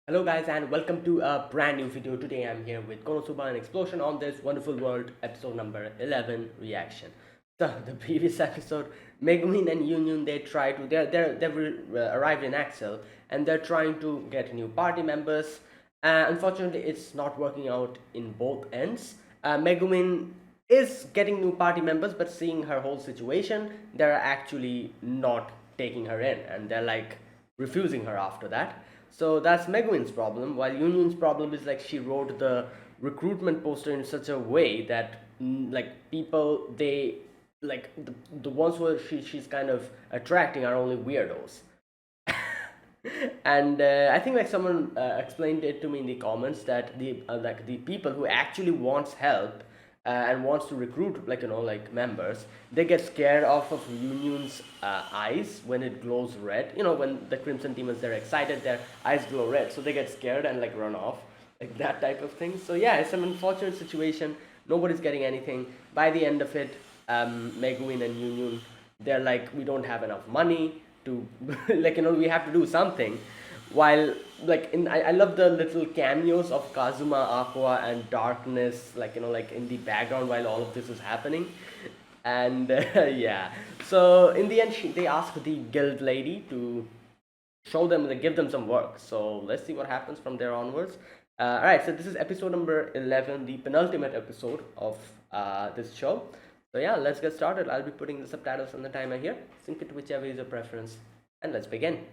Hello guys and welcome to a brand new video. Today I'm here with KonoSuba and Explosion on this wonderful world, episode number 11 reaction. So the previous episode, Megumin and Union, they've arrived in Axel and they're trying to get new party members. Unfortunately, it's not working out in both ends. Megumin is getting new party members, but seeing her whole situation, they're actually not taking her in, and they're like refusing her after that. So that's Megumin's problem, while Union's problem is like she wrote the recruitment poster in such a way that like people they like the ones who she's kind of attracting are only weirdos. And I think like someone explained it to me in the comments that the people who actually wants help and wants to recruit like members, they get scared off of Union's eyes when it glows red. When the Crimson Demons, they're excited, their eyes glow red, so they get scared and like run off, like that type of thing. So yeah, it's an unfortunate situation. Nobody's getting anything. By the end of it, Meguin and Union, they're like, we don't have enough money to we have to do something. While I love the little cameos of Kazuma, Aqua, and Darkness, like in the background while all of this is happening. And yeah, so in the end they ask the guild lady to show them, like, give them some work. So let's see what happens from there onwards. All right, so this is episode number 11, the penultimate episode of this show. So yeah, let's get started. I'll be putting the subtitles on the timer here. Sync it to whichever is your preference, and let's begin.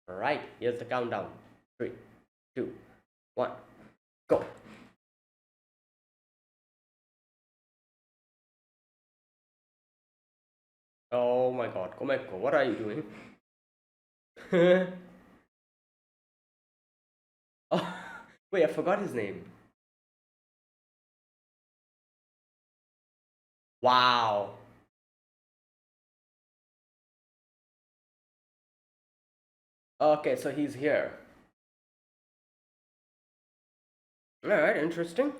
All right, here's the countdown. 3, 2, 1, go. Oh my god, Komeko, what are you doing? Oh, wait, I forgot his name. Wow. Okay, so he's here. All right, interesting.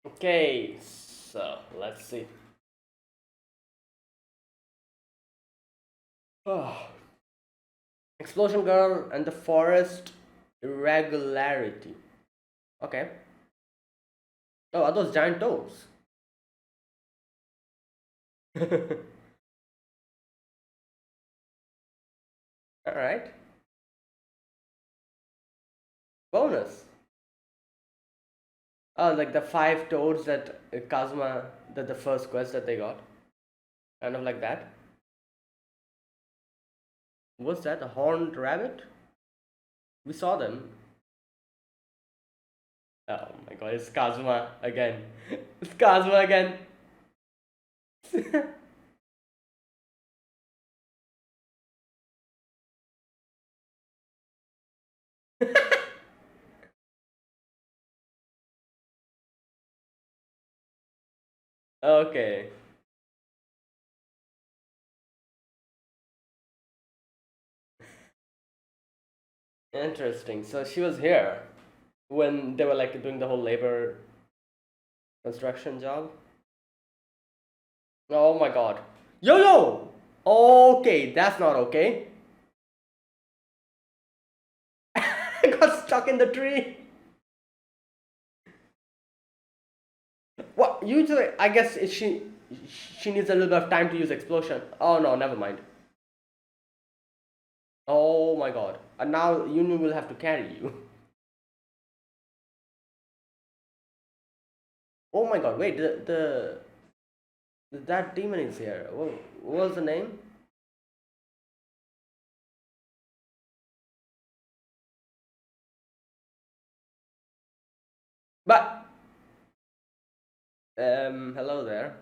Okay, so let's see. Oh. Explosion Girl and the Forest Irregularity. Okay. Oh, are those giant toads? Alright. Bonus. Oh, like the 5 toads that Kazuma, that the first quest that they got. Kind of like that. What's that? A horned rabbit? We saw them. Oh my god, it's Kazuma again. It's Kazuma again. Okay. Interesting. So she was here when they were like doing the whole labor construction job. Oh my god. Yo yo! Okay, that's not okay. I got stuck in the tree. What? Usually, I guess she needs a little bit of time to use explosion. Oh no, never mind. Oh my god. And now Union will have to carry you. Oh my god, wait, that demon is here. What was the name? But hello there.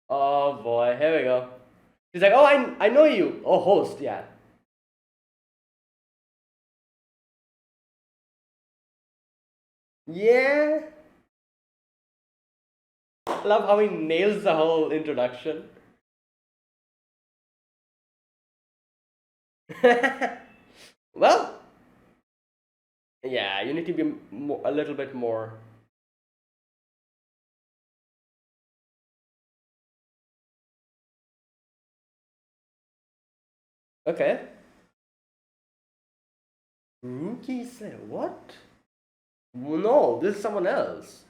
Oh boy, here we go. She's like, oh, I know you. Oh, host, yeah. Yeah. Love how he nails the whole introduction. Well, yeah, you need to be a little bit more. Okay. Rookie said, what? No, this is someone else.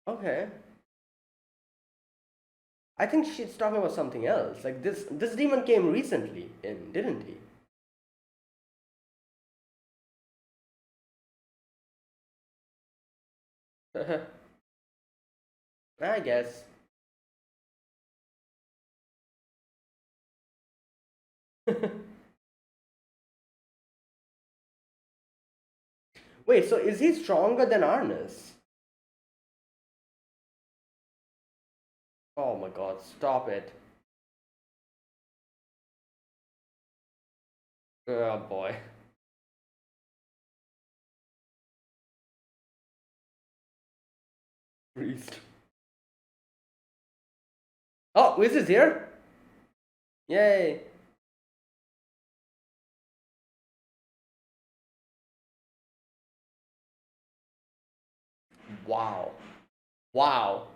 Okay. I think she's talking about something else. Like this demon came recently in, didn't he? I guess. Wait, so is he stronger than Arnis? Oh my god, stop it. Oh boy. Priest. Oh, is this here? Yay. Wow. Wow.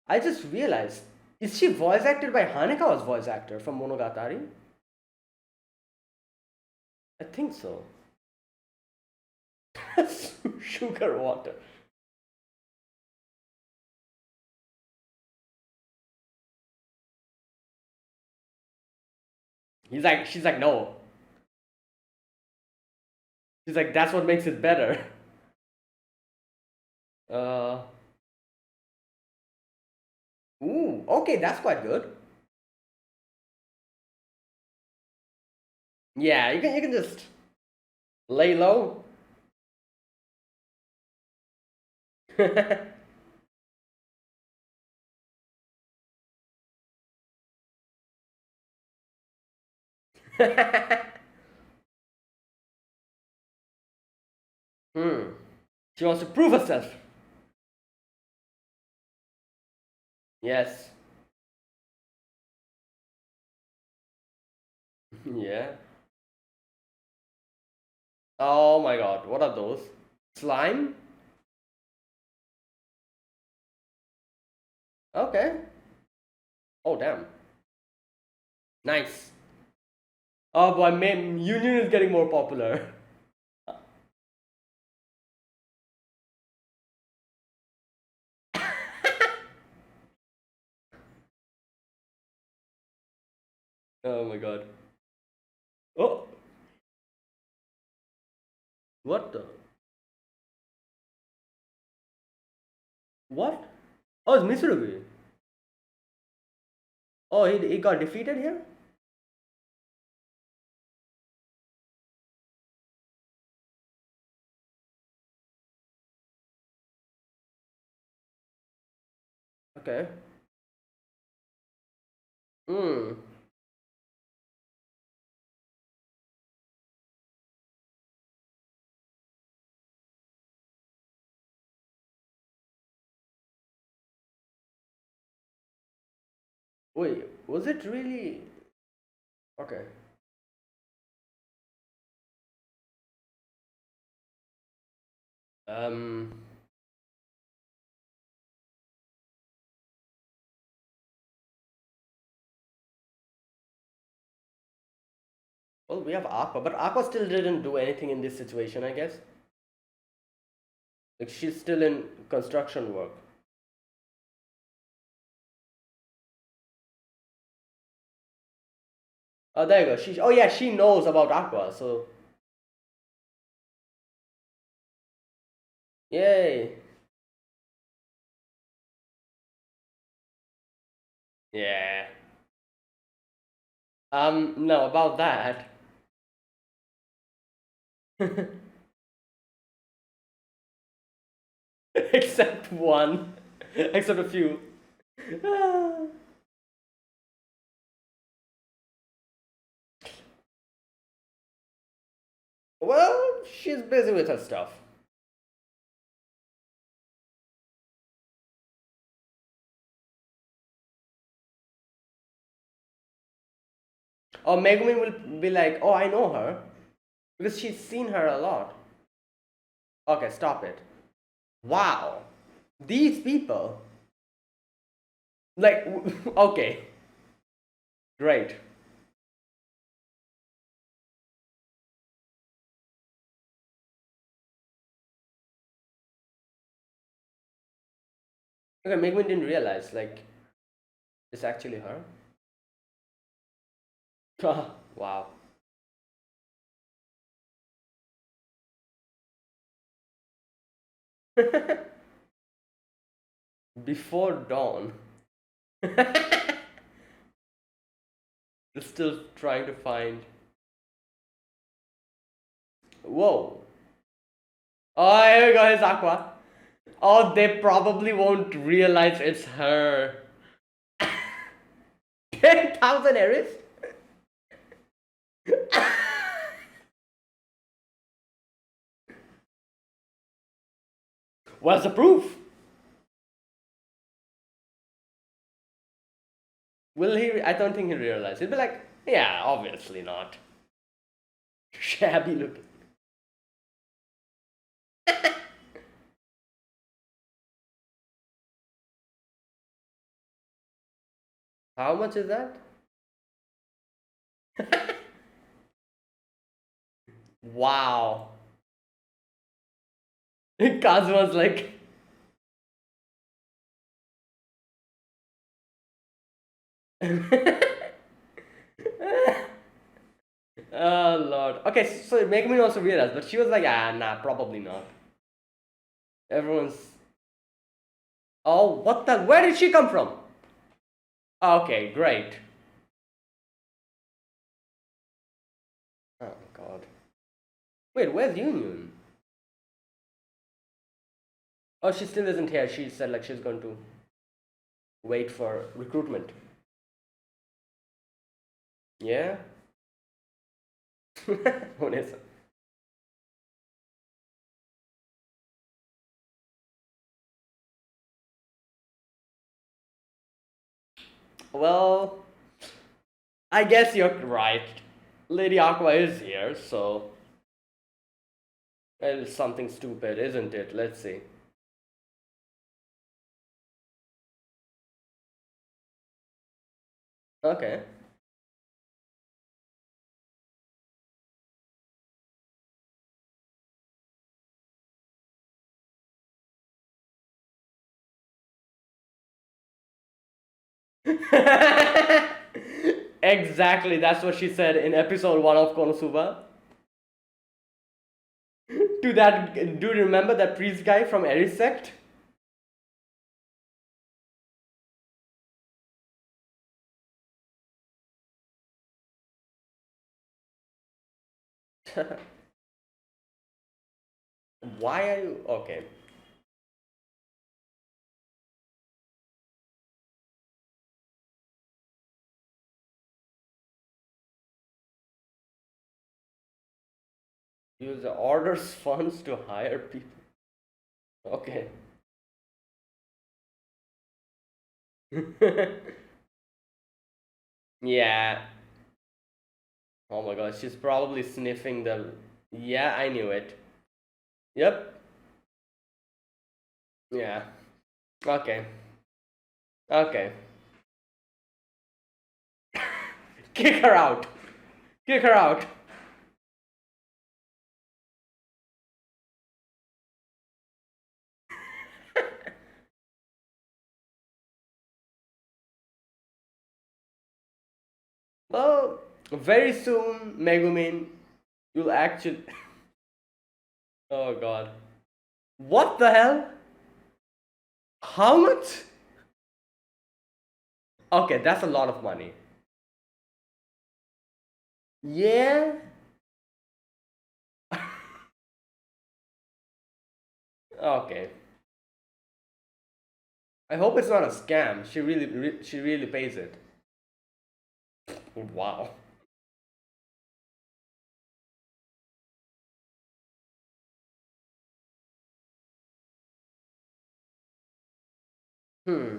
I just realized, is she voice acted by Hanekawa's voice actor from Monogatari? I think so. Sugar water. She's like, no. She's like, that's what makes it better. Uh, ooh, okay, that's quite good. Yeah, you can just lay low. Hmm. She wants to prove herself. Yes. Yeah. Oh my god, what are those? Slime? Okay. Oh damn. Nice. Oh boy, Union is getting more popular. Oh my god. Oh, what the? What? Oh, it's Mitsurugi. Oh, he got defeated here? Okay. Hmm. Wait, was it really? Okay. Um. Well, we have Aqua, but Aqua still didn't do anything in this situation, I guess. Like she's still in construction work. Oh, there you go. She. Oh yeah, she knows about Aqua. So yay. Yeah. No, about that. Except one. Except a few. Well, she's busy with her stuff. Or Megumi will be like, oh, I know her. Because she's seen her a lot. Okay, stop it. Wow. These people. Like, okay. Great. Okay, Megumi didn't realize, like, it's actually her. Wow. Before dawn. Still trying to find. Whoa. Oh, here we go, it's Aqua. Oh, they probably won't realize it's her. 10,000 Eris? What's the proof? Will he? I don't think he'll realize. He'll be like, yeah, obviously not. Shabby looking. How much is that? Wow. Kazuma's like, oh lord. Okay, so make me also realize, but she was like, ah, nah, probably not. Everyone's. Oh, what the? Where did she come from? Okay, great. Oh god. Wait, where's Union? Oh, she still isn't here. She said like she's going to wait for recruitment. Yeah? Onesa. Well, I guess you're right. Lady Aqua is here, so it's something stupid, isn't it? Let's see. Okay. Exactly, that's what she said in episode 1 of Konosuba. To that, do you remember that priest guy from Aries sect? Why are you okay? Use the orders funds to hire people. Okay. Yeah. Oh my god, she's probably sniffing the. Yeah, I knew it. Yep. Yeah. Okay. Okay. Kick her out. Kick her out. Well, very soon, Megumin, you'll actually. Oh god. What the hell? How much? Okay, that's a lot of money. Yeah? Okay. I hope it's not a scam. She really pays it. Wow. Hmm.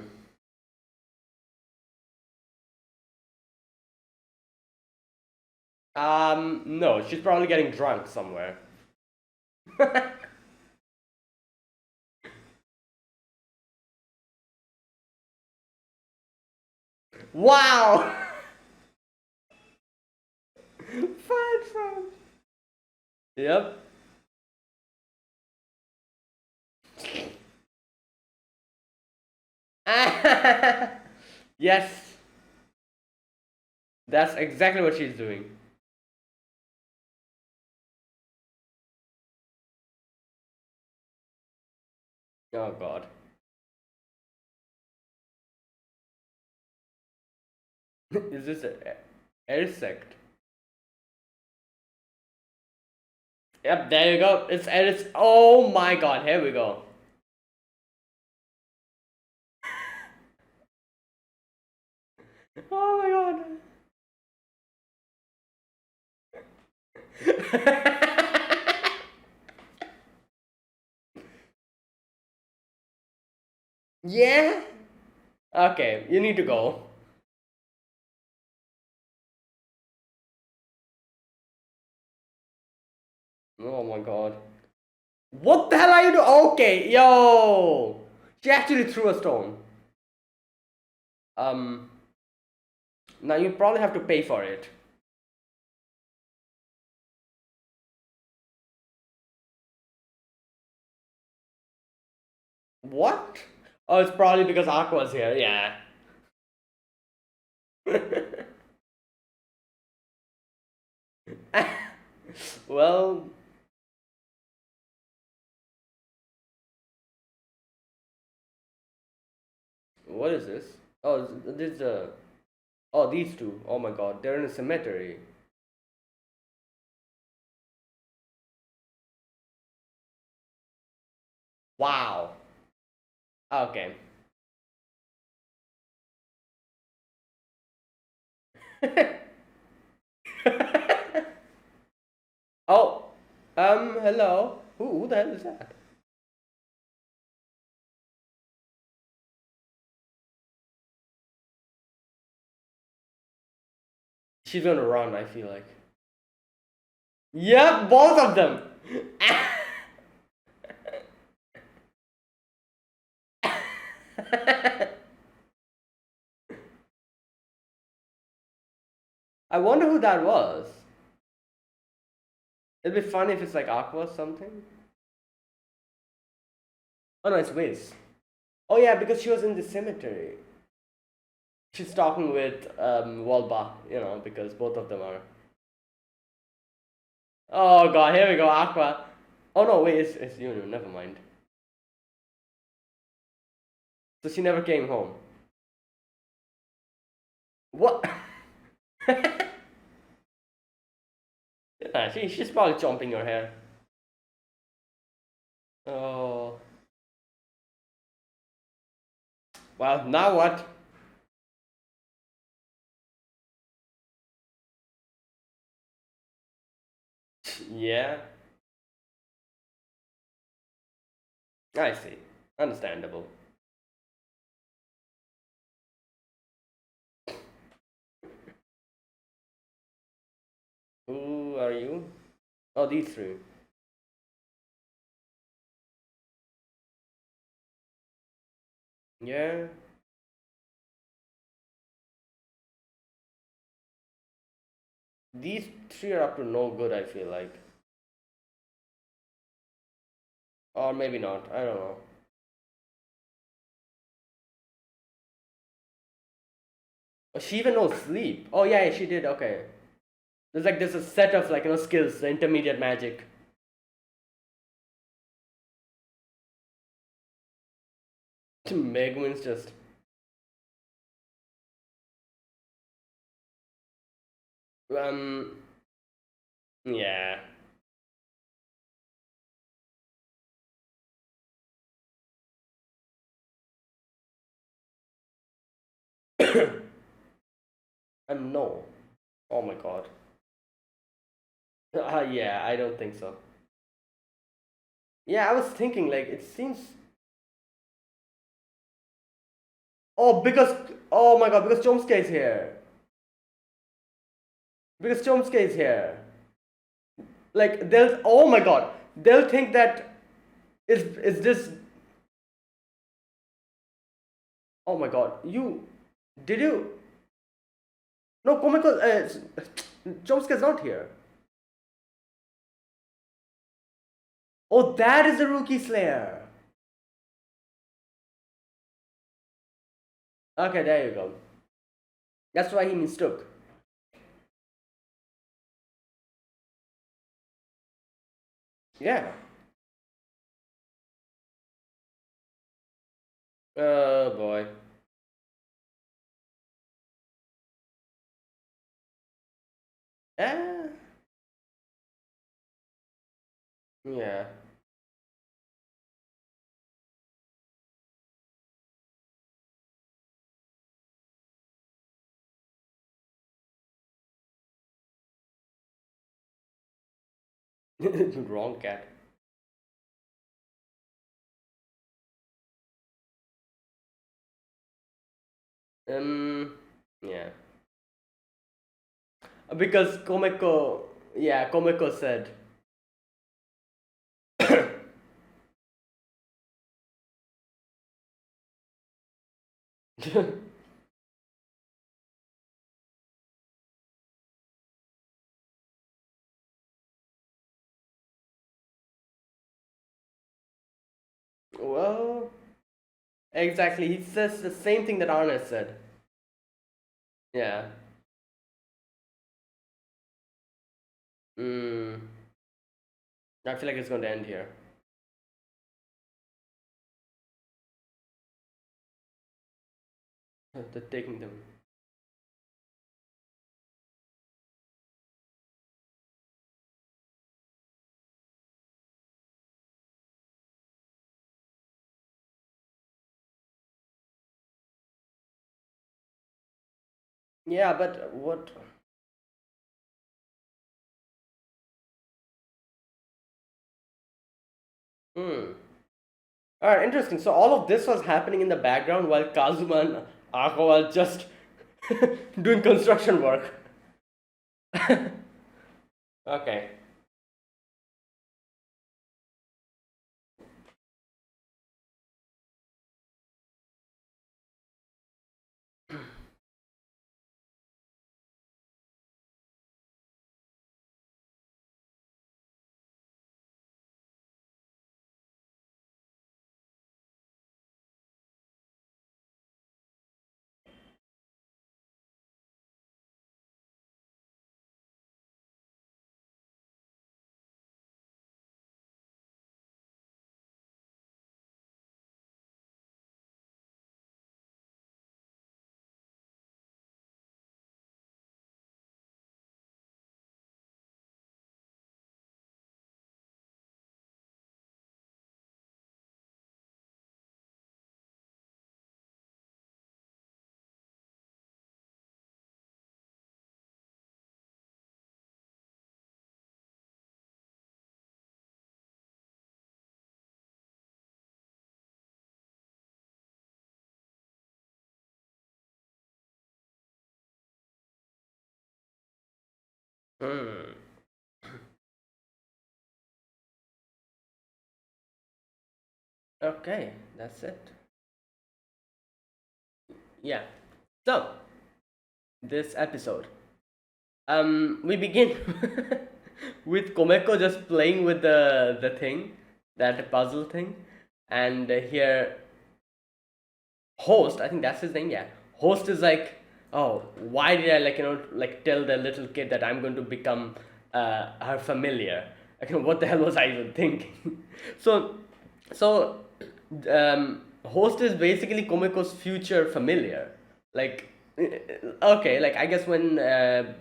No, she's probably getting drunk somewhere. Wow! Fine, fine. Yep. Yes, that's exactly what she's doing. Oh god. Is this a air sect? Yep, there you go. It's oh my god, here we go. Oh my god. Yeah? Okay, you need to go. Oh my god. What the hell are you doing? Okay, yo! She actually threw a stone. Um, Now you probably have to pay for it. What? Oh, it's probably because Aqua's here, yeah. Well, what is this? Oh, this is a. Oh, these two. Oh my god, they're in a cemetery. Wow. Okay. Oh, hello. Who the hell is that? She's gonna run, I feel like. Yep, both of them. I wonder who that was. It'd be funny if it's like Aqua or something. Oh no, it's Wiz. Oh yeah, because she was in the cemetery. She's talking with Walba, because both of them are. Oh god, here we go, Aqua. Oh no, wait, it's Yunu, never mind. So she never came home. What? Yeah, she's probably chomping your hair. Oh. Well, now what? Yeah, I see. Understandable. Who are you? Oh, these three. Yeah. These three are up to no good, I feel like. Or maybe not. I don't know. Oh, she even knows sleep. Oh, yeah, she did. Okay. There's a set of like skills, the intermediate magic. Megumin's just. Um. Yeah. No. Oh my god. Yeah, I don't think so. Yeah, I was thinking like it seems. Oh, because oh my god, because Chomsky is here. Because Chomsky is here. Like they'll. Oh my god, they'll think that is this. Oh my god, you did you? No, Komiko. Chomsky is not here. Oh, that is the Rookie Slayer. Okay, there you go. That's why he mistook. Yeah. Oh boy. Ah. Yeah. Wrong cat. Yeah. Because Komeko, yeah, Komeko said. Well, exactly. He says the same thing that Arne said. Yeah. Mm. I feel like it's going to end here. They're taking them. Yeah, but what? Hmm. Alright, interesting. So all of this was happening in the background while Kazuma and Ako are just doing construction work. Okay. Hmm. Okay, that's it. Yeah. So this episode, we begin with Komeko just playing with the thing, that puzzle thing, and here host, I think that's his name, yeah, host is like, oh, why did I, like, like, tell the little kid that I'm going to become her familiar, like, what the hell was I even thinking? so so host is basically Komeko's future familiar, like, okay, like, I guess when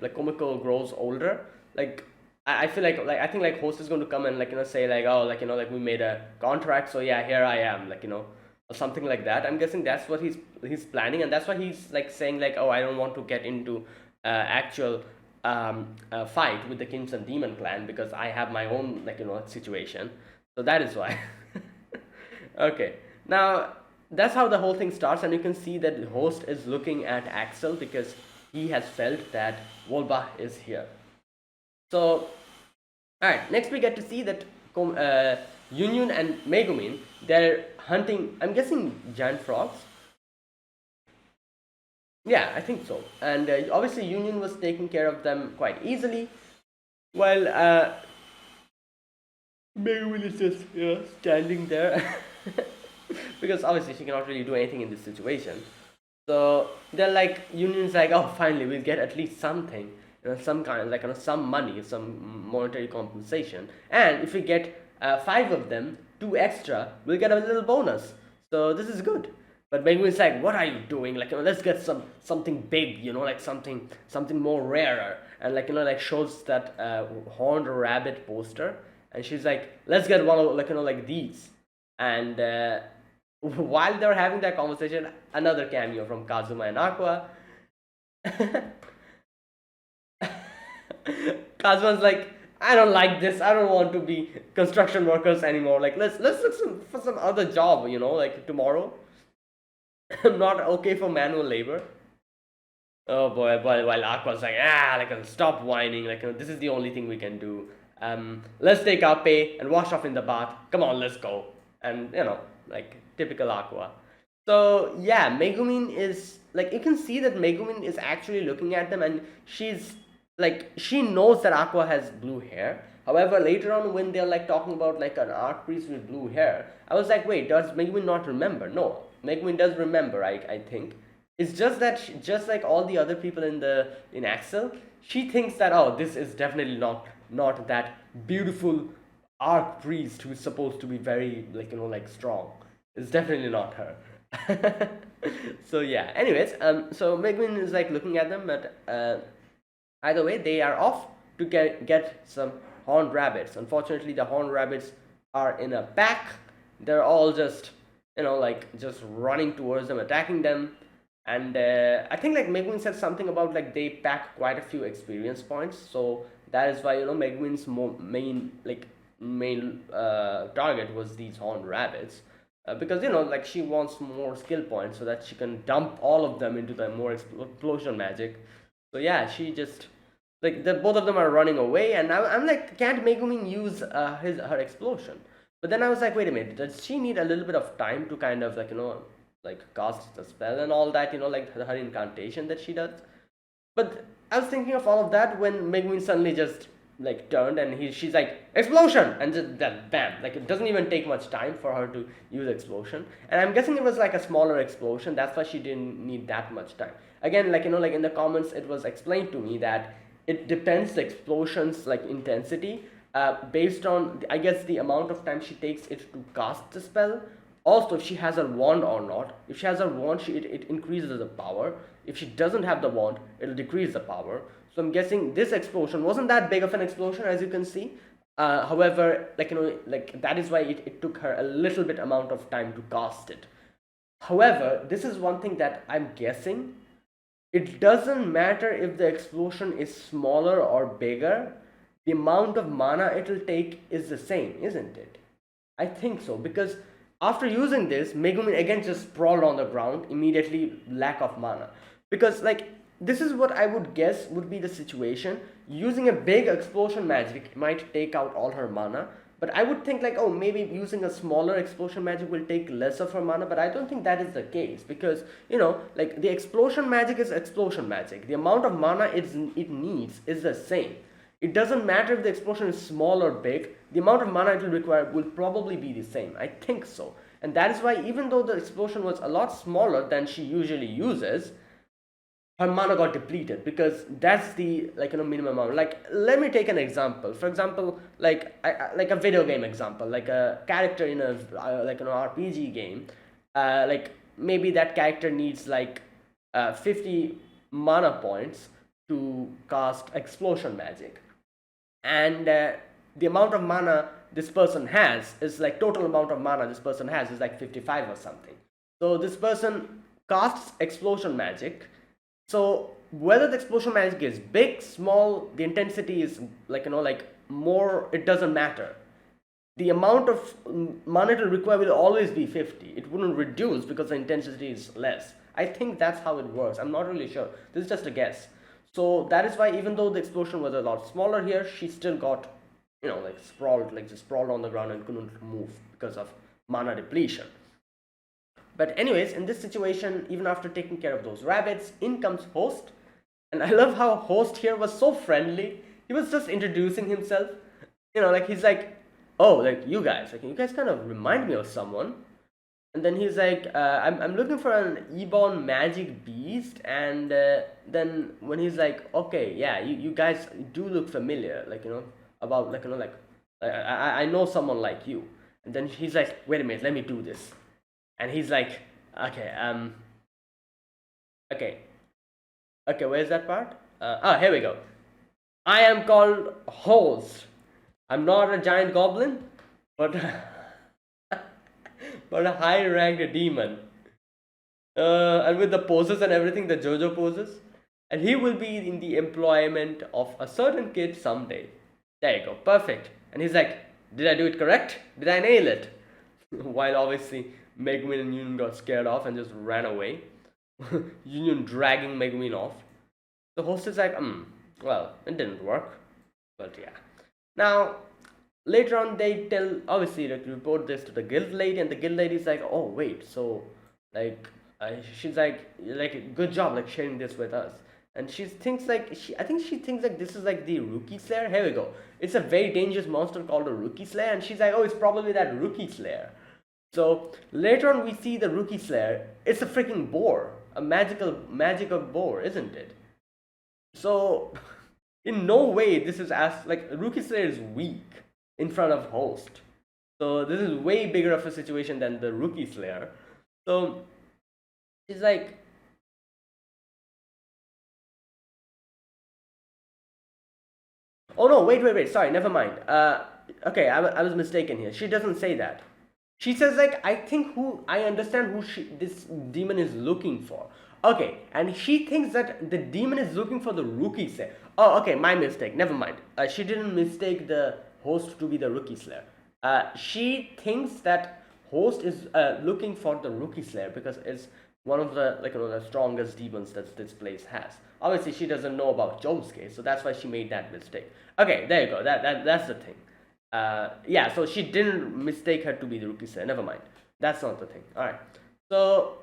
like Komeko grows older, like, I feel like I think like host is going to come and, like, say like, oh, like, like, we made a contract, so yeah, here I am, like, or something like that. I'm guessing that's what he's planning, and that's why he's like saying like, oh, I don't want to get into actual fight with the Crimson Demon clan because I have my own, like, situation. So that is why. Okay, now that's how the whole thing starts, and you can see that the host is looking at Axel because he has felt that Volba is here. So, alright, next we get to see that Union and Megumin, they're hunting, I'm guessing, giant frogs. Yeah, I think so. And obviously, Union was taking care of them quite easily, while Megumin is just, standing there. Because obviously, she cannot really do anything in this situation. So they're like, Union's like, oh, finally, we'll get at least something, some kind of, like, some money, some monetary compensation. And if we get five of them, two extra, we'll get a little bonus. So this is good. But Penguin's like, what are you doing? Like, let's get something big, like something more rarer. And, like, like, shows that horned rabbit poster. And she's like, let's get one of, like, like, these. And while they're having that conversation, another cameo from Kazuma and Aqua. Kazuma's like, I don't like this. I don't want to be construction workers anymore. Like, let's look for some other job. Like tomorrow. I'm not okay for manual labor. Oh boy, while Aqua's like, like, stop whining. Like, this is the only thing we can do. Let's take our pay and wash off in the bath. Come on, let's go. And like, typical Aqua. So yeah, Megumin is like, you can see that Megumin is actually looking at them, and she's like, she knows that Aqua has blue hair. However, later on when they're like talking about like an archpriest with blue hair, I was like, wait, does Megumin not remember? No, Megumin does remember. I think it's just that just like all the other people in Axel, she thinks that, oh, this is definitely not that beautiful archpriest who's supposed to be very, like, like, strong. It's definitely not her. So yeah. Anyways, so Megumin is like looking at them, but either way, they are off to get some horned rabbits. Unfortunately, the horned rabbits are in a pack. They're all just, like, just running towards them, attacking them. And I think like Megumin said something about like they pack quite a few experience points. So that is why, Megumin's main target was these horned rabbits. Because, like, she wants more skill points so that she can dump all of them into the more explosion magic. So yeah, she just, like, the both of them are running away, and now I'm like, can't Megumin use her explosion? But then I was like, wait a minute, does she need a little bit of time to kind of, like, like, cast the spell and all that, like her incantation that she does? But I was thinking of all of that when Megumin suddenly just like turned, and she's like, explosion, and just that, bam, like, it doesn't even take much time for her to use explosion. And I'm guessing it was like a smaller explosion, that's why she didn't need that much time. Again, like, like in the comments it was explained to me that it depends the explosion's like intensity based on, I guess, the amount of time she takes it to cast the spell. Also, if she has a wand or not. If she has a wand, it increases the power. If she doesn't have the wand, it'll decrease the power. So I'm guessing this explosion wasn't that big of an explosion, as you can see. However, like, like, that is why it took her a little bit amount of time to cast it. However, this is one thing that I'm guessing. It doesn't matter if the explosion is smaller or bigger. The amount of mana it'll take is the same, isn't it? I think so, because after using this, Megumin again just sprawled on the ground, immediately lack of mana. Because, like, this is what I would guess would be the situation. Using a big explosion magic might take out all her mana, But I would think like, oh, maybe using a smaller explosion magic will take less of her mana, but I don't think that is the case, because like the explosion magic is explosion magic. The amount of mana it needs is the same. It doesn't matter if the explosion is small or big, the amount of mana it will require will probably be the same. I think so. And that is why, even though the explosion was a lot smaller than she usually uses, her mana got depleted, because that's the minimum amount. Like, let me take an example. For example, like like a video game example, like a character in a like an RPG game. Like, maybe that character needs like 50 mana points to cast explosion magic, and the amount of mana this person has is like, total amount of mana this person has is like 55 or something. So this person casts explosion magic. So whether the explosion magic is big, small, the intensity is like more, it doesn't matter. The amount of mana it will require will always be 50. It wouldn't reduce because the intensity is less. I think that's how it works. I'm not really sure. This is just a guess. So that is why, even though the explosion was a lot smaller here, she still got like sprawled, like just sprawled on the ground and couldn't move because of mana depletion. But anyways, in this situation, even after taking care of those rabbits, in comes Host. And I love how Host here was so friendly. He was just introducing himself. Like, he's like, oh, like, you guys kind of remind me of someone. And then he's like, I'm looking for an Ebon magic beast. And then when he's like, okay, yeah, you guys do look familiar, like, about, like, like, I know someone like you. And then he's like, wait a minute, let me do this. And he's like, okay, where's that part? Here we go. I am called Host. I'm not a giant goblin, but but a high-ranked demon. And with the poses and everything, the JoJo poses. And he will be in the employment of a certain kid someday. There you go, perfect. And he's like, did I do it correct? Did I nail it? While obviously Megumin and Union got scared off and just ran away. Union dragging Megumin off. The Host is like, well, it didn't work. But yeah. Now, later on, they obviously, like, report this to the guild lady, and the guild lady is like, oh, wait, so, like, she's like, good job, like, sharing this with us. And she thinks like, I think she thinks like this is like the Rookie Slayer. Here we go. It's a very dangerous monster called a Rookie Slayer, and she's like, oh, it's probably that Rookie Slayer. So later on, we see the Rookie Slayer. It's a freaking boar, a magical boar, isn't it? So in no way this is as like, Rookie Slayer is weak in front of Host. So this is way bigger of a situation than the Rookie Slayer. So she's like, oh no, wait, sorry, never mind. Okay, I was mistaken here. She doesn't say that. She says like, I understand who this demon is looking for. Okay, and she thinks that the demon is looking for the Rookie Slayer. Oh, okay, my mistake. Never mind. She didn't mistake the Host to be the Rookie Slayer. She thinks that Host is looking for the Rookie Slayer because it's one of the the strongest demons that this place has. Obviously, she doesn't know about Josuke, so that's why she made that mistake. Okay, there you go. That's the thing. Yeah, so she didn't mistake her to be the Rookie Slayer. Never mind. That's not the thing. All right. So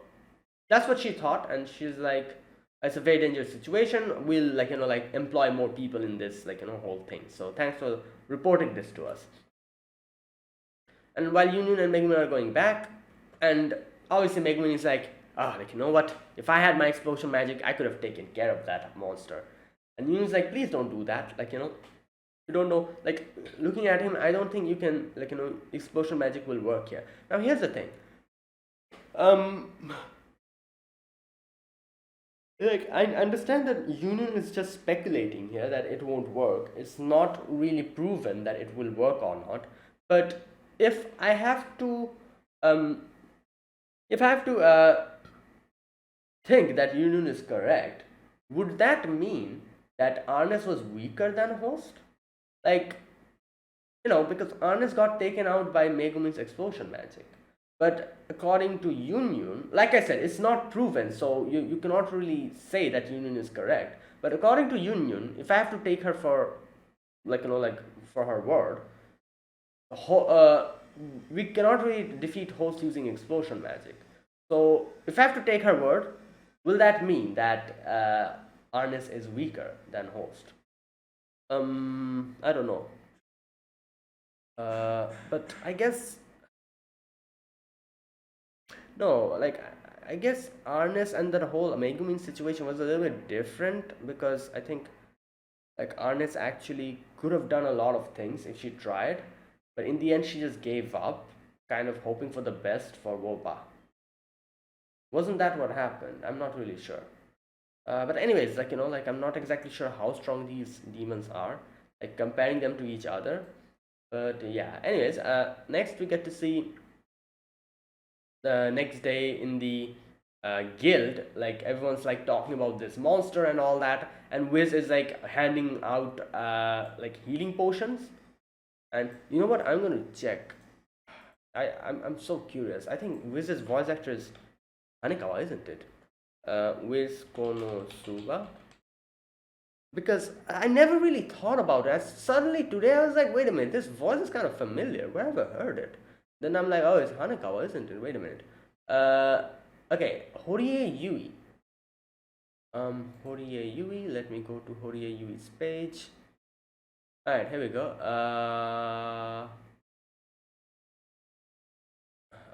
that's what she thought, and she's like, it's a very dangerous situation. We'll employ more people in this whole thing. So thanks for reporting this to us. And while Union and Megumin are going back, and obviously Megumin is like, you know what? If I had my explosion magic, I could have taken care of that monster. And Union's like, please don't do that. You don't know. Like, looking at him, I don't think you can, explosion magic will work here. Now, here's the thing. I understand that Union is just speculating here that it won't work. It's not really proven that it will work or not. But if I have to, think that Union is correct, would that mean that Arnes was weaker than Host? Because Arnes got taken out by Megumin's explosion magic. But according to Union, like I said, it's not proven, so you cannot really say that Union is correct. But according to Union, if I have to take her for, for her word, Ho- uh, we cannot really defeat host using explosion magic. So if I have to take her word, will that mean that Arnis is weaker than host? I don't know. But I guess no. Like I guess Arnis and the whole Megumin situation was a little bit different because I think like Arnis actually could have done a lot of things if she tried, but in the end she just gave up, kind of hoping for the best for Woba. Wasn't that what happened? I'm not really sure. But anyways, like like I'm not exactly sure how strong these demons are, like comparing them to each other. But yeah, anyways, next we get to see the next day in the guild, like everyone's like talking about this monster and all that, and Wiz is like handing out like healing potions. And you know what? I'm gonna check. I'm so curious. I think Wiz's voice actor is Hanekawa, isn't it? Wiz Konosuba. Because I never really thought about it. Suddenly today I was like, wait a minute, this voice is kind of familiar. Where have I heard it? Then I'm like, oh, it's Hanekawa, isn't it? Wait a minute. Uh, okay, Horie Yui. Horie Yui. Let me go to Horie Yui's page. All right, here we go.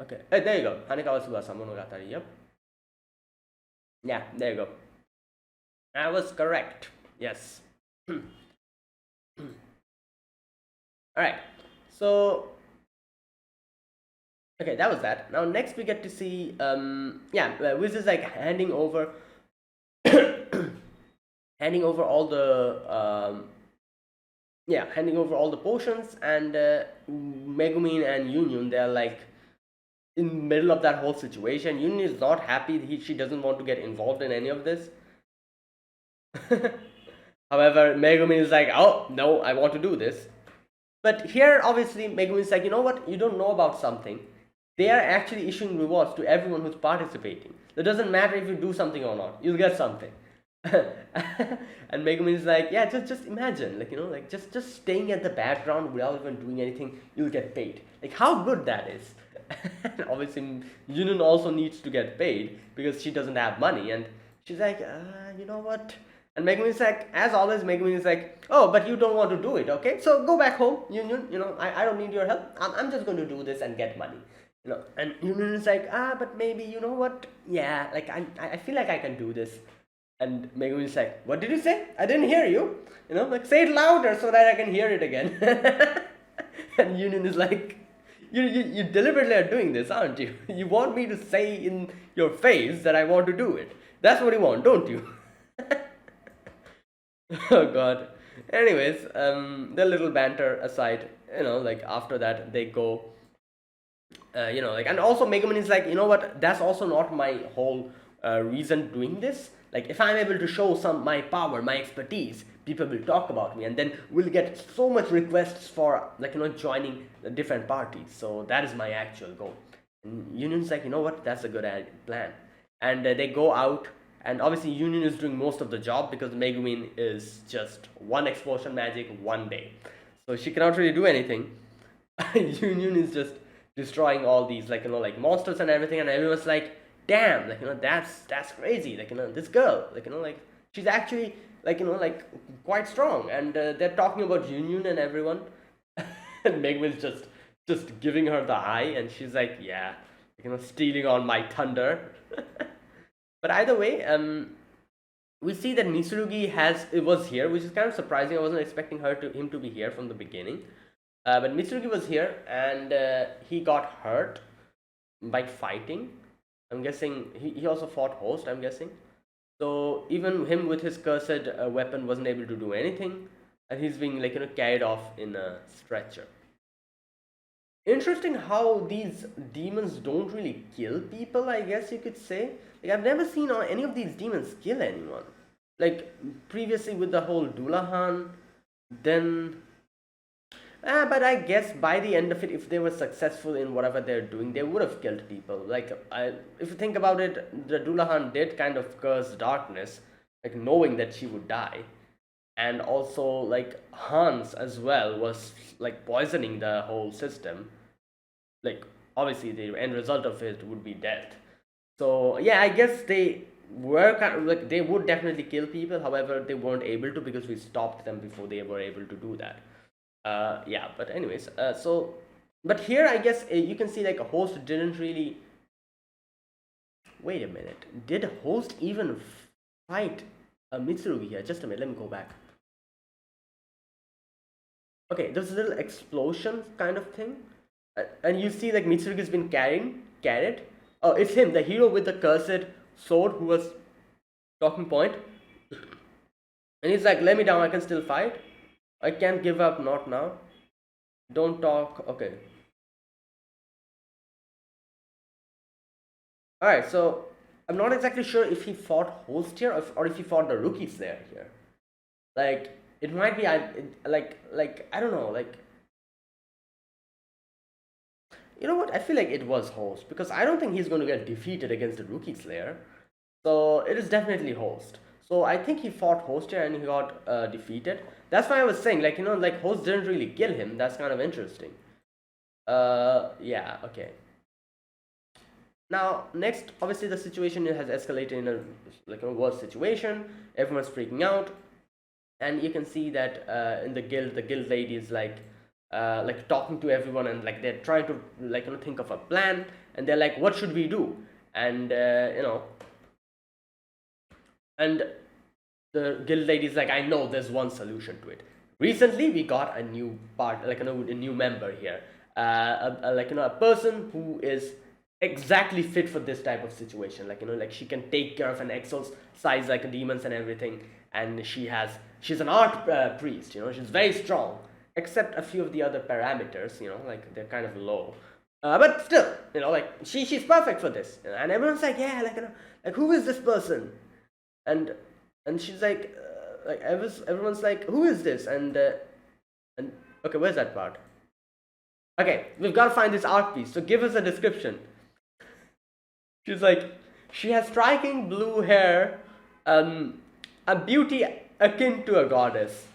Okay, there you go. Hanekawa Tsubasa Monogatari. Yep. Yeah, there you go. I was correct. Yes. All right. So okay, that was that. Now next we get to see yeah, Wiz is like handing over handing over all the yeah, handing over all the potions, and Megumin and Union, they're like in the middle of that whole situation. Union is not happy. She doesn't want to get involved in any of this. However, Megumin is like, oh no, I want to do this. But here, obviously, Megumin is like, you know what? You don't know about something. They are actually issuing rewards to everyone who's participating. It doesn't matter if you do something or not. You'll get something. And Megumin is like, yeah, just imagine, like like just staying at the background without even doing anything, you'll get paid. Like how good that is. And obviously, Yunun also needs to get paid because she doesn't have money, and she's like, you know what? And Megumin is like, as always, Megumin is like, oh, but you don't want to do it, okay? So go back home, Yunun. I don't need your help. I'm just going to do this and get money. And Yunun is like, but maybe you know what? Yeah, like I feel like I can do this. And Megumin is like, what did you say? I didn't hear you. Like say it louder so that I can hear it again. And Union is like, you deliberately are doing this, aren't you? You want me to say in your face that I want to do it. That's what you want, don't you? Oh god. Anyways, the little banter aside, like after that they go like, and also Megaman is like, you know what, that's also not my whole reason doing this. Like if I'm able to show some my power, my expertise, people will talk about me, and then we'll get so much requests for like joining the different parties. So that is my actual goal. And Union's like, you know what, that's a good plan. And they go out, and obviously Union is doing most of the job because Megumin is just one explosion magic one day, so she cannot really do anything. Union is just destroying all these like like monsters and everything, and everyone's like, damn, like that's crazy, like this girl, like like she's actually like like quite strong, and they're talking about Union and everyone. And Megwin's just giving her the eye, and she's like, yeah, stealing on my thunder. But either way, we see that Mitsurugi it was here, which is kind of surprising. I wasn't expecting him to be here from the beginning. But Mitsurugi was here, and he got hurt by fighting. I'm guessing he also fought Host, I'm guessing. So even him with his cursed weapon wasn't able to do anything, and he's being like carried off in a stretcher. Interesting how these demons don't really kill people, I guess you could say. Like I've never seen any of these demons kill anyone. Like previously with the whole Dulahan, then but I guess by the end of it, if they were successful in whatever they're doing, they would have killed people. Like, if you think about it, the Dulahan did kind of curse darkness, like knowing that she would die. and also like Hans as well was like poisoning the whole system. Like obviously the end result of it would be death. So yeah, I guess they were kind of like they would definitely kill people. However, they weren't able to because we stopped them before they were able to do that. Yeah, but anyways, but here I guess you can see like a host didn't really. Wait a minute, did host even fight Mitsurugi here? Just a minute, let me go back. Okay, there's a little explosion kind of thing, and you see like Mitsurugi's been carried. Oh, it's him, the hero with the cursed sword who was talking point, and he's like, "Let me down. I can still fight. I can't give up. Not now. Don't talk." Okay. All right. So I'm not exactly sure if he fought host here or if he fought the rookies there here. Like it might be like I don't know, like you know what, I feel like it was host because I don't think he's going to get defeated against the rookie slayer, so it is definitely host. So I think he fought host here and he got defeated. That's why I was saying, like, like host didn't really kill him. That's kind of interesting. Yeah, okay. Now next, obviously the situation has escalated in a like a worse situation. Everyone's freaking out, and you can see that in the guild lady is like talking to everyone, and like they're trying to like think of a plan, and they're like, what should we do? And and the guild lady is like, I know there's one solution to it. Recently we got a new part, like a new member here, like a person who is exactly fit for this type of situation, like like she can take care of an exos size like demons and everything, and she's an art priest, she's very strong, except a few of the other parameters, like they're kind of low, but still, like she's perfect for this, and everyone's like, yeah, like like who is this person? and and she's like everyone's like, who is this? And okay, where's that part? Okay, we've got to find this art piece, so give us a description. She's like, she has striking blue hair, a beauty akin to a goddess.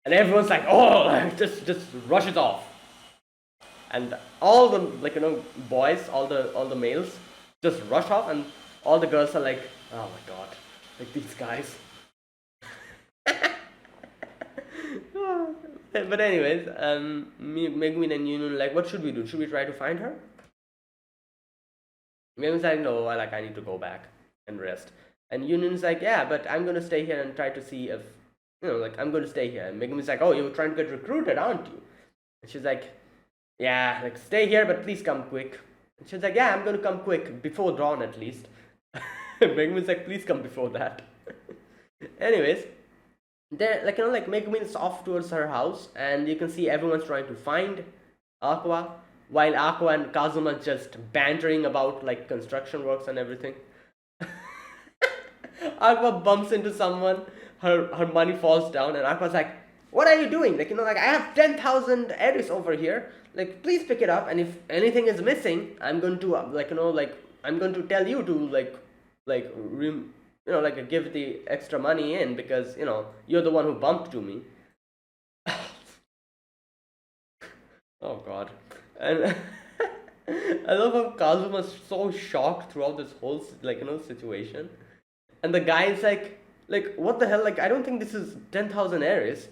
And everyone's like, oh, just rushes off. And all the boys, all the males, just rush off, and all the girls are like, oh my god, like these guys. But anyways, Megumin and Yunun like, what should we do? Should we try to find her? Megumin's like, no, I need to go back and rest. And Yunun's like, yeah, but I'm gonna stay here and try to see if like I'm gonna stay here. And Megumin's like, oh, you're trying to get recruited, aren't you? And she's like, yeah, like stay here, but please come quick. And she's like, yeah, I'm gonna come quick, before dawn at least. Megumin's like, please come before that. Anyways, they're like Megumin's off towards her house, and you can see everyone's trying to find Aqua, while Aqua and Kazuma just bantering about like construction works and everything. Aqua bumps into someone, her money falls down, and Aqua's like, what are you doing? Like, like I have 10,000 Eris over here. Like, please pick it up, and if anything is missing, I'm going to I'm going to tell you to give the extra money in, because you're the one who bumped to me. Oh god. And I love how Kazuma's so shocked throughout this whole situation, and the guy is like what the hell? Like, I don't think this is 10,000 Aries.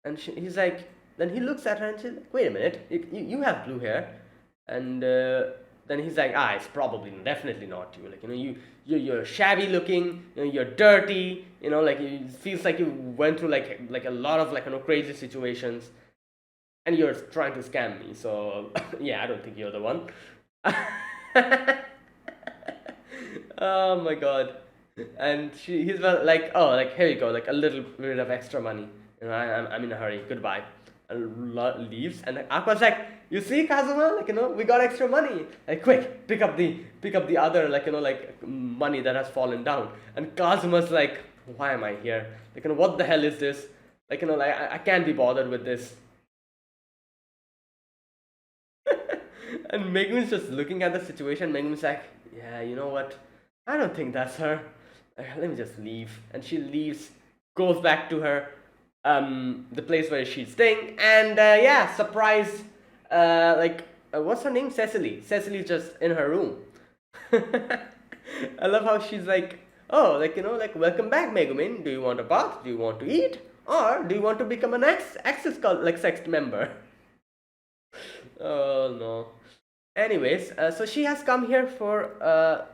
And he's like, then he looks at her and she's like, wait a minute, you have blue hair. And then he's like, it's probably definitely not you. Like, you're shabby looking, you're dirty, like it feels like you went through like a lot of crazy situations, and you're trying to scam me. So yeah, I don't think you're the one. Oh my god. And he's like, oh, like, here you go, like a little bit of extra money. I'm in a hurry. Goodbye. And leaves. And Aqua's like, you see, Kazuma, we got extra money. Like, quick, pick up the other money that has fallen down. And Kazuma's like, why am I here? Like, what the hell is this? Like, I can't be bothered with this. And Megumin's just looking at the situation. Megumin's like, yeah, you know what? I don't think that's her. Let me just leave. And she leaves, goes back to her the place where she's staying, and yeah, surprise, what's her name? Cecily's just in her room. I love how she's like, oh, like welcome back, Megumin. Do you want a bath? Do you want to eat? Or do you want to become an access like sex member? Oh no. Anyways, so she has come here for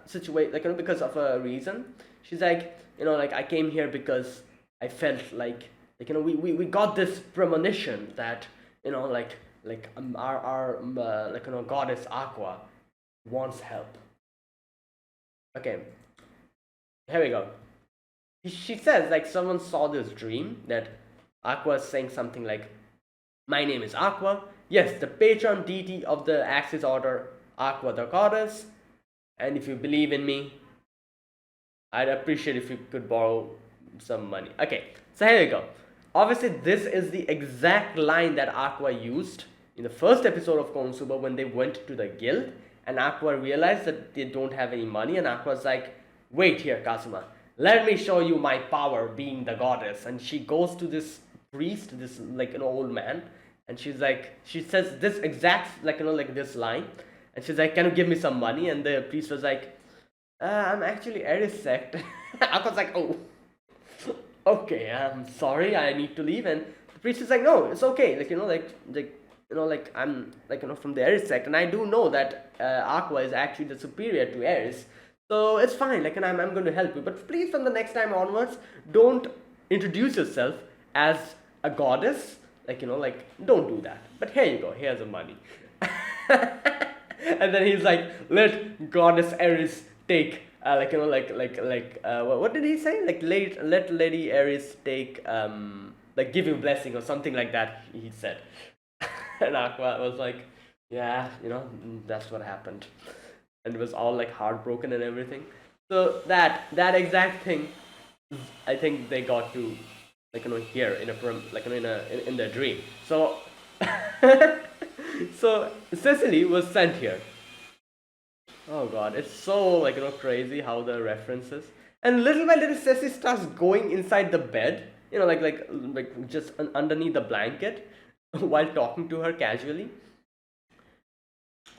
situation, because of a reason. She's like, like I came here because I felt like we got this premonition that our goddess Aqua wants help. Okay, here we go. She says like someone saw this dream that Aqua is saying something like, "My name is Aqua. Yes, the patron deity of the Axis Order, Aqua the goddess. And if you believe in me, I'd appreciate if you could borrow some money." Okay, so here we go. Obviously, this is the exact line that Aqua used in the first episode of KonoSuba when they went to the guild, and Aqua realized that they don't have any money, and Aqua's like, "Wait here, Kazuma. Let me show you my power being the goddess." And she goes to this priest, this like an old man, and she says this exact like this line, and she's like, "Can you give me some money?" And the priest was like, "I'm actually Aries sect." Aqua's like, "Oh, okay, I'm sorry, I need to leave." And the priest is like, "No, it's okay, I'm from the Aries sect, and I do know that Aqua is actually the superior to Aries, so it's fine, and I'm going to help you, but please from the next time onwards, don't introduce yourself as a goddess, don't do that, but here you go, here's the money." And then he's like, "Let goddess Aries take what did he say, let Lady Aries take give you blessing," or something like that he said. And Aqua was like, "Yeah, that's what happened," and it was all like heartbroken and everything. So that exact thing, I think they got to hear in in their dream. So so Cecily was sent here. Oh god, it's so crazy how the references. And little by little, Ceci starts going inside the bed, just underneath the blanket, while talking to her casually.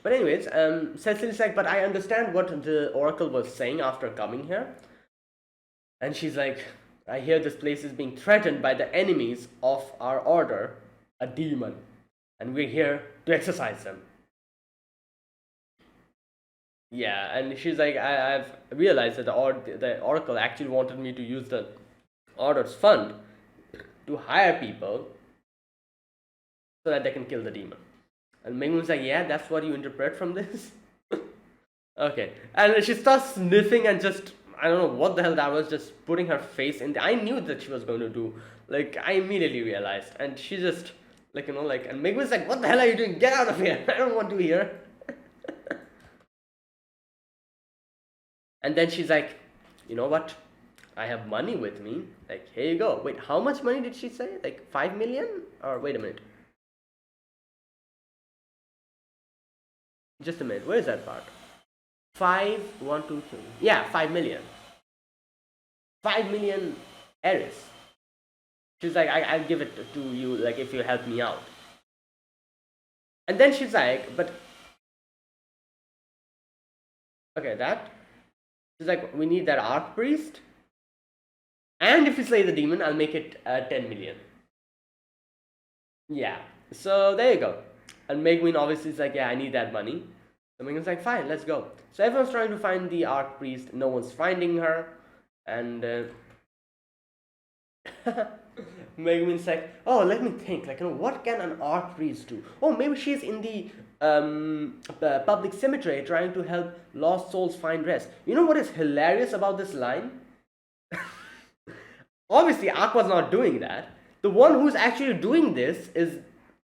But anyways, Cecily's like, "But I understand what the Oracle was saying after coming here." And she's like, "I hear this place is being threatened by the enemies of our order, a demon, and we're here to exorcise them." Yeah, and she's like, I've realized that the Oracle actually wanted me to use the Order's fund to hire people so that they can kill the demon. And Mingwon's like, "Yeah, that's what you interpret from this?" Okay, and she starts sniffing and just, I don't know what the hell that was, just putting her face in I knew that she was going to do. I immediately realized, and she just, and Mingwon's like, "What the hell are you doing? Get out of here! I don't want to hear." And then she's like, "You know what? I have money with me. Here you go." Wait, how much money did she say? 5 million? Or wait a minute. Just a minute. Where is that part? 5, 1, 2, 3. Yeah, 5 million. 5 million Eris. She's like, I'll give it to you, if you help me out. And then she's like, "But okay, that." She's like, "We need that archpriest, and if you slay the demon, I'll make it 10 million. Yeah, so there you go. And Megwin obviously is like, "Yeah, I need that money." So Megwin's like, "Fine, let's go." So everyone's trying to find the archpriest, no one's finding her, and Megwin's like, "Oh, let me think, what can an archpriest do? Oh, maybe she's in the public cemetery trying to help lost souls find rest." You know what is hilarious about this line? Obviously, Aqua's not doing that. The one who's actually doing this is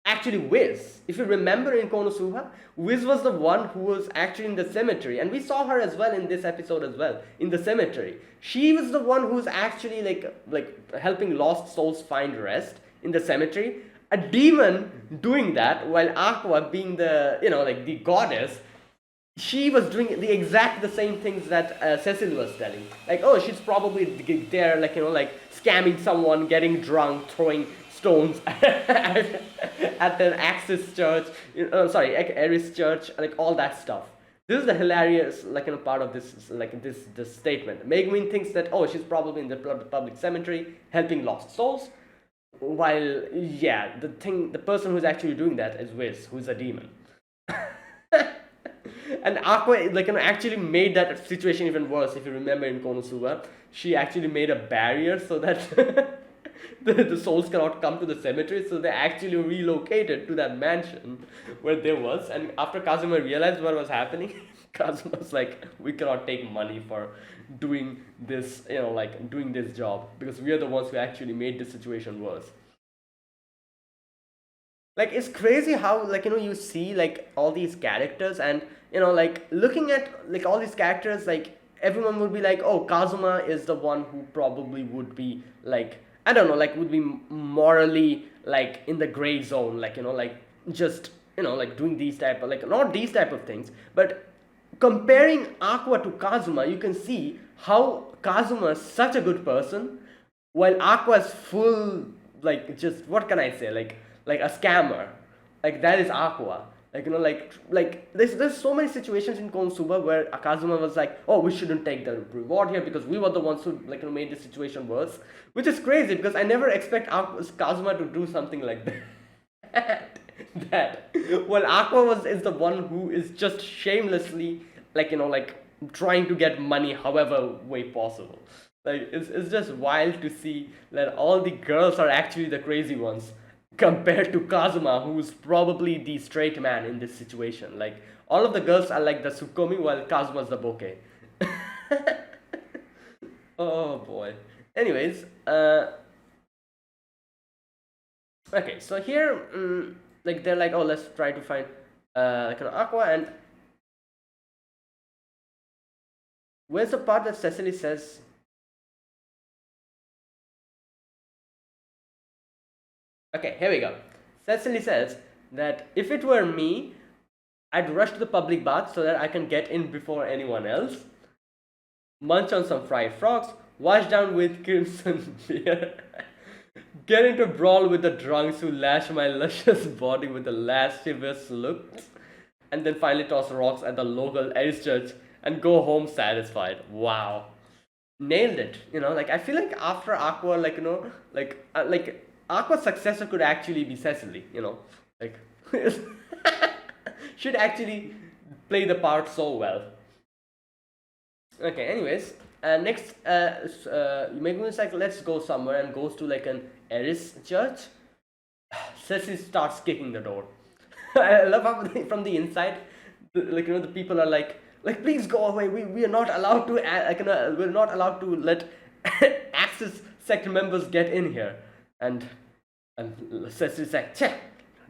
actually Wiz. If you remember in Konosuba, Wiz was the one who was actually in the cemetery, and we saw her as well in this episode as well, in the cemetery. She was the one who's actually helping lost souls find rest in the cemetery. A demon doing that, while Aqua being the the goddess she was doing the same things that Cecily was telling. Like, oh, she's probably there, like, like scamming someone, getting drunk, throwing stones at the Axis church, sorry, Eris church, like all that stuff. This is the hilarious, like, part of this, like this statement. Megumin thinks that, oh, she's probably in the public cemetery helping lost souls, while yeah, the person who's actually doing that is Wiz, who's a demon. And Aqua, like, actually made that situation even worse. If you remember in Konosuba, she actually made a barrier so that the souls cannot come to the cemetery. So they actually relocated to that mansion where there was. And after Kazuma realized what was happening, Kazuma was like, "We cannot take money for doing this, like doing this job, because we are the ones who actually made the situation worse." Like, it's crazy how, like, you see like all these characters, and like looking at like all these characters, like everyone would be like, oh, Kazuma is the one who probably would be like, I don't know, like would be morally like in the gray zone, like like just like doing these type of, like, not these type of things, but comparing Aqua to Kazuma, you can see how Kazuma is such a good person, while Aqua is full, like, just what can I say, like a scammer. Like, that is Aqua. Like, like there's so many situations in Konosuba where Kazuma was like, oh, we shouldn't take the reward here because we were the ones who, like, made the situation worse, which is crazy because I never expect Kazuma to do something like that. That, well, Aqua is the one who is just shamelessly, like, like trying to get money however way possible. Like, it's just wild to see that all the girls are actually the crazy ones compared to Kazuma, who's probably the straight man in this situation. Like, all of the girls are like the Tsukomi, while Kazuma's the bokeh. Oh boy. Anyways, okay, so here, like, they're like, oh, let's try to find like an Aqua, and where's the part that Cecily says? Okay, here we go. Cecily says that if it were me, I'd rush to the public bath so that I can get in before anyone else, munch on some fried frogs, wash down with crimson beer, get into a brawl with the drunks who lash my luscious body with the lascivious looks, and then finally toss rocks at the local Aries church and go home satisfied. Wow. Nailed it. Like, I feel like after Aqua, like, like Aqua's successor could actually be Cecily, like, should actually play the part so well. Okay, anyways, next, Megumin's like, let's go somewhere, and goes to like an Eris church. Cecily starts kicking the door. I love how from the inside, like, the people are like, please go away. We are not allowed to, like, we're not allowed to let Axis sect members get in here. And Cecily's like, "Cheh,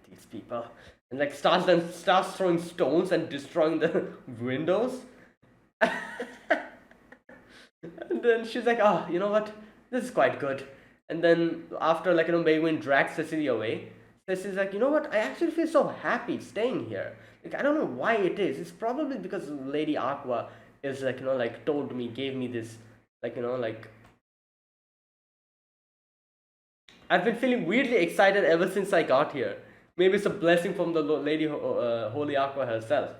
these people," and like starts throwing stones and destroying the windows. And then she's like, "Oh, you know what? This is quite good." And then after, like, Megumin drags Cecily away, Cecily's like, "You know what? I actually feel so happy staying here. Like, I don't know why it is. It's probably because Lady Aqua is, like, like told me, gave me this, like, like." I've been feeling weirdly excited ever since I got here. Maybe it's a blessing from the Lady Holy Aqua herself.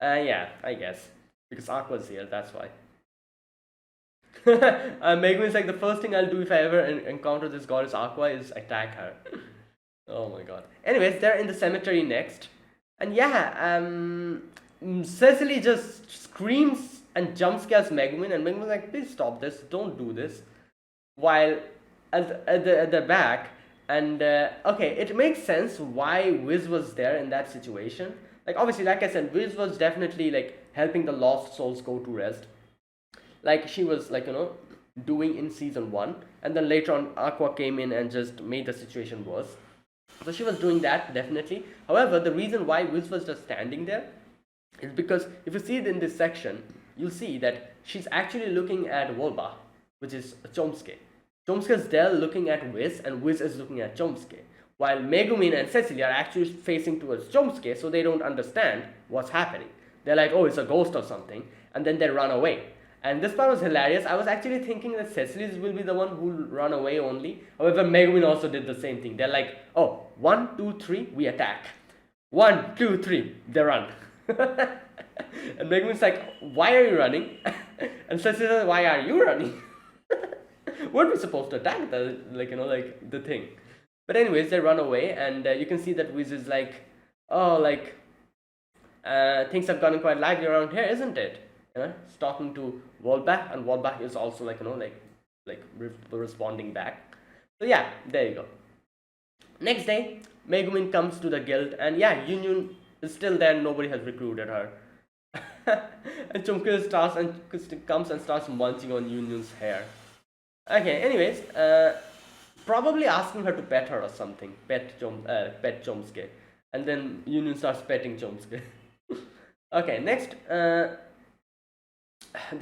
Yeah, I guess. Because Aqua's here, that's why. Megumin's like, the first thing I'll do if I ever encounter this goddess Aqua is attack her. Oh my god. Anyways, they're in the cemetery next. And yeah, Cecily just screams and jump scares Megumin, and Megumin's like, please stop this, don't do this. While at the back, and okay, it makes sense why Wiz was there in that situation. Like, obviously, like I said, Wiz was definitely like helping the lost souls go to rest, like she was, like, doing in season 1, and then later on Aqua came in and just made the situation worse. So she was doing that, definitely. However, the reason why Wiz was just standing there is because if you see it in this section, you'll see that she's actually looking at Wolba, which is Chomsuke. Chomsuke is there looking at Wiz, and Wiz is looking at Chomsuke. While Megumin and Cecily are actually facing towards Chomsuke, so they don't understand what's happening. They're like, oh, it's a ghost or something, and then they run away. And this part was hilarious. I was actually thinking that Cecily's will be the one who will run away only. However, Megumin also did the same thing. They're like, oh, 1, 2, 3, we attack. 1, 2, 3, they run. And Megumin's like, why are you running? And Cecily says, why are you running? Weren't we supposed to attack the, like the thing? But anyways, they run away, and you can see that Wiz is like, oh, like, things have gotten quite lively around here, isn't it? He's talking to Wolbach, and Wolbach is also responding back. So yeah, there you go. Next day, Megumin comes to the guild, and yeah, Union is still there. Nobody has recruited her. And Chomkil comes and starts munching on Union's hair. Okay, anyways, probably asking her to pet her or something. Pet Chomske. And then Union starts petting Chomske. Okay, next, they're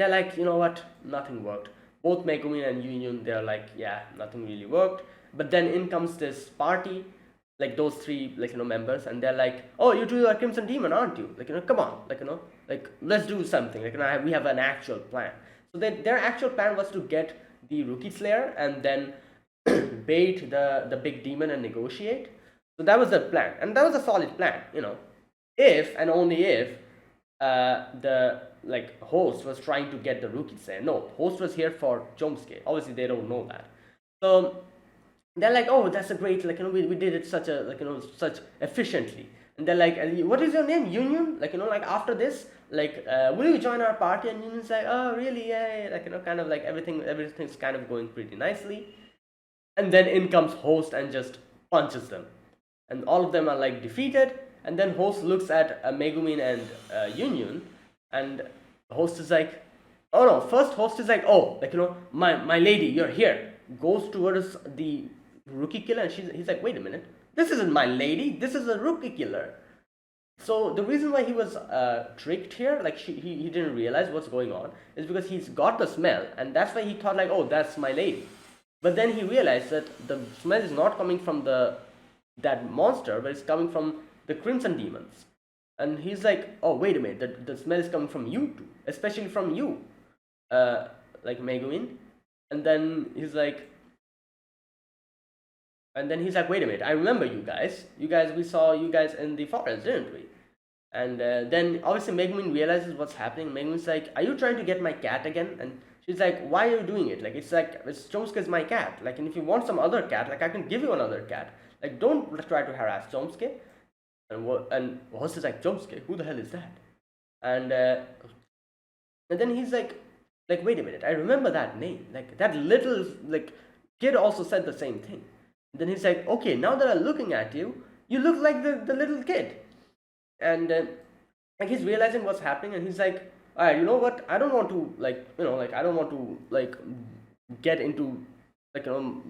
like, you know what, nothing worked. Both Megumin and Union, they're like, yeah, nothing really worked. But then in comes this party, like those three, members, and they're like, oh, you two are Crimson Demon, aren't you? Come on, let's do something. We have an actual plan. So their actual plan was to get the Rookie Slayer and then bait the big demon and negotiate. So that was the plan, and that was a solid plan, if and only if the host was trying to get the Rookie Slayer. No, host was here for Chomsky. Obviously, they don't know that. So they're like, oh, that's a great, we did it such such efficiently. And they're like, what is your name, Union? After this, will you join our party? And Union's like, oh, really? Yeah. Kind of everything's kind of going pretty nicely. And then in comes host and just punches them, and all of them are defeated. And then host looks at Megumin and Union, and host is like, oh no, first host is like, oh, my lady, you're here. Goes towards the Rookie Killer, and he's like, wait a minute, this isn't my lady, this is a Rookie Killer. So the reason why he was tricked here, he didn't realize what's going on, is because he's got the smell, and that's why he thought oh, that's my lady. But then he realized that the smell is not coming from that monster, but it's coming from the Crimson Demons. And he's like, oh, wait a minute, the smell is coming from you too, especially from you, Megumin. And then he's like, wait a minute, I remember you guys. We saw you guys in the forest, didn't we? And then obviously Megumin realizes what's happening. Megumin's like, are you trying to get my cat again? And she's like, why are you doing it? It's Chomsky's my cat. And if you want some other cat, I can give you another cat. Don't try to harass Chomsky. And Host is like, Chomsky, who the hell is that? And then he's like, wait a minute, I remember that name. That little kid also said the same thing. And then he's like, okay, now that I'm looking at you, you look like the little kid. And he's realizing what's happening, and he's like, all right, you know what? I don't want to I don't want to get into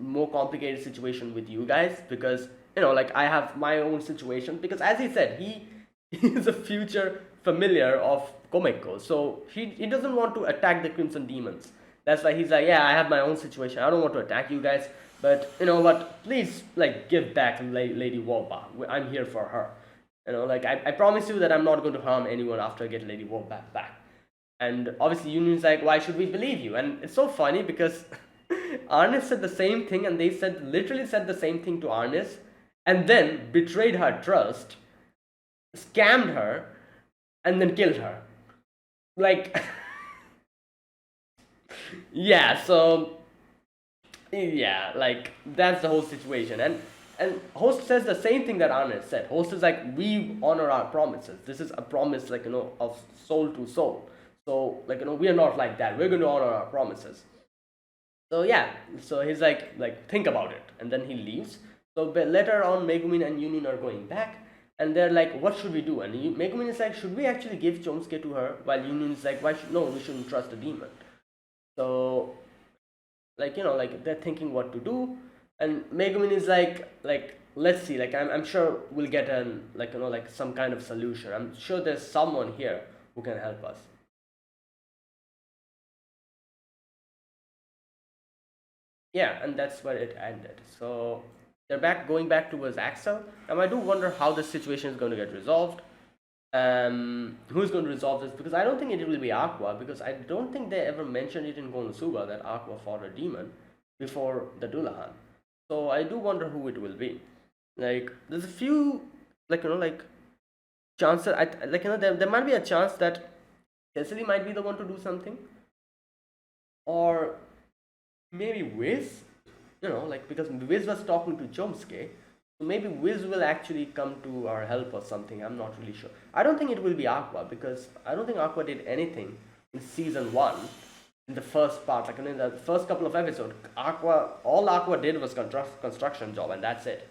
more complicated situation with you guys, because I have my own situation. Because as he said, he is a future familiar of Komeko, so he doesn't want to attack the Crimson Demons. That's why he's like, yeah, I have my own situation, I don't want to attack you guys, but you know what, please give back Lady Wolba. I'm here for her. I promise you that I'm not going to harm anyone after I get Lady Wolba back. And obviously Union's like, why should we believe you? And it's so funny because Arnis said the same thing, and they literally said the same thing to Arnis, and then betrayed her trust, scammed her, and then killed her. Yeah, so yeah, that's the whole situation. And Host says the same thing that Arnis said. Host is like, we honor our promises. This is a promise of soul to soul. So we are not like that. We're going to honor our promises. So yeah, so he's like think about it, and then he leaves. So later on, Megumin and Union are going back, and they're like, what should we do? And Megumin is like, should we actually give Chomsky to her? While Union is like, no, we shouldn't trust a demon. So they're thinking what to do, and Megumin is like let's see, I'm sure we'll get some kind of solution. I'm sure there's someone here who can help us. Yeah, and that's where it ended. So they're going back towards Axel. Now I do wonder how this situation is going to get resolved. Who's going to resolve this? Because I don't think it will be Aqua, because I don't think they ever mentioned it in KonoSuba that Aqua fought a demon before the Dullahan. So I do wonder who it will be. Like, there's a few, like chances. There might be a chance that Cecily might be the one to do something, or maybe Wiz. Because Wiz was talking to Chomsky, so maybe Wiz will actually come to our help or something. I'm not really sure. I don't think it will be Aqua, because I don't think Aqua did anything in season one. In the first part, like in the first couple of episodes, all Aqua did was construction job, and that's it.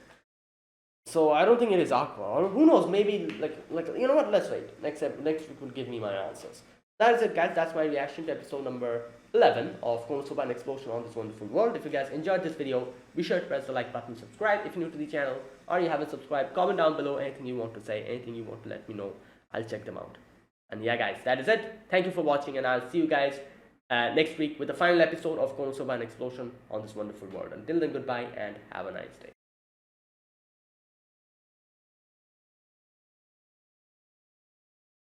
So I don't think it is Aqua, or who knows? Maybe like you know what? Let's wait. Next week will give me my answers. That is it, guys. That's my reaction to episode number 11 of KonoSuba and Explosion on This Wonderful World. If you guys enjoyed this video, be sure to press the like button, subscribe if you're new to the channel, or you haven't subscribed. Comment down below anything you want to say, anything you want to let me know. I'll check them out. And yeah, guys, that is it. Thank you for watching, and I'll see you guys next week with the final episode of KonoSuba and Explosion on This Wonderful World. Until then, goodbye and have a nice day.